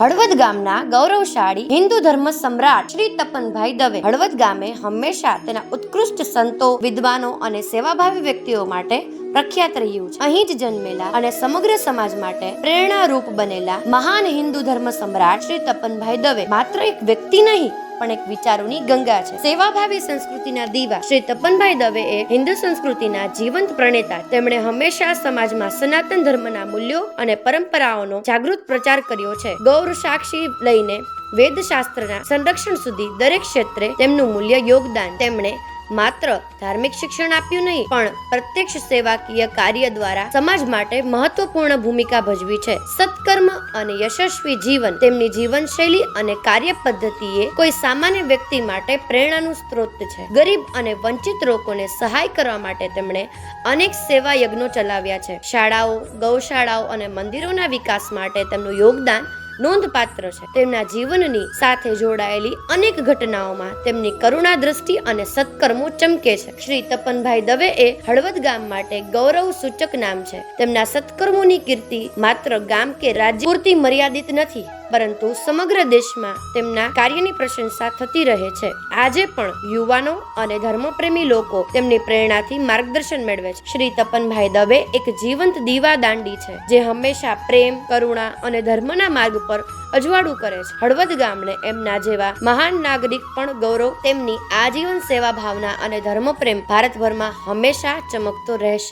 હળવદ ગામના ગૌરવશાળી હિન્દુ ધર્મ સમ્રાટ શ્રી તપનભાઈ દવે હળવદ ગામે હંમેશા તેના ઉત્કૃષ્ટ સંતો, વિદ્વાનો અને સેવાભાવી વ્યક્તિઓ માટે પ્રખ્યાત રહ્યું છે. અહીં જ જન્મેલા અને સમગ્ર સમાજ માટે પ્રેરણારૂપ બનેલા મહાન હિન્દુ ધર્મ સમ્રાટ શ્રી તપનભાઈ દવે માત્ર એક વ્યક્તિ નહીં પણ એક વિચારોની ગંગા છે. સેવાભાવી સંસ્કૃતિના દીવા શ્રી તપનભાઈ દવે એ હિન્દુ સંસ્કૃતિના જીવંત પ્રણેતા. તેમણે હંમેશા સમાજમાં સનાતન ધર્મના મૂલ્યો અને પરંપરાઓનો જાગૃત પ્રચાર કર્યો છે. ગૌર સાક્ષી લઈને વેદશાસ્ત્રના સંરક્ષણ સુધી દરેક ક્ષેત્રે તેમનું મૂલ્ય યોગદાન. તેમણે માત્ર ધાર્મિક શિક્ષણ આપ્યું નહીં પણ પ્રત્યક્ષ સેવાકીય કાર્ય દ્વારા સમાજ માટે મહત્વપૂર્ણ ભૂમિકા ભજવી છે. સત્કર્મ અને યશસ્વી જીવન તેમની જીવનશૈલી અને કાર્ય પદ્ધતિએ કોઈ સામાન્ય વ્યક્તિ માટે પ્રેરણાનું સ્ત્રોત છે. ગરીબ અને વંચિત લોકોને સહાય કરવા માટે તેમણે અનેક સેવા યજ્ઞો ચલાવ્યા છે. શાળાઓ, ગૌશાળાઓ અને મંદિરોના વિકાસ માટે તેમનું યોગદાન નોંધપાત્ર છે. તેમના જીવનની સાથે જોડાયેલી અનેક ઘટનાઓમાં તેમની કરુણા દ્રષ્ટિ અને સત્કર્મો ચમકે છે. શ્રી તપનભાઈ દવે એ હળવદ ગામ માટે ગૌરવ સૂચક નામ છે. તેમના સત્કર્મોની કીર્તિ માત્ર ગામ કે રાજ્ય પૂરતી મર્યાદિત નથી પરંતુ સમગ્ર દેશમાં તેમના કાર્યની પ્રશંસા થતી રહે છે. આજે પણ યુવાનો અને ધર્મપ્રેમી લોકો તેમની પ્રેરણાથી માર્ગદર્શન મેળવે છે. શ્રી તપનભાઈ દવે એક જીવંત દીવાદાંડી છે જે હંમેશા પ્રેમ, કરુણા અને ધર્મના માર્ગ પર અજવાળું કરે છે. હળવદ ગામને એમના જેવા મહાન નાગરિક પણ ગૌરવ. તેમની આજીવન સેવા ભાવના અને ધર્મપ્રેમ ભારતભરમાં હંમેશા ચમકતો રહેશે.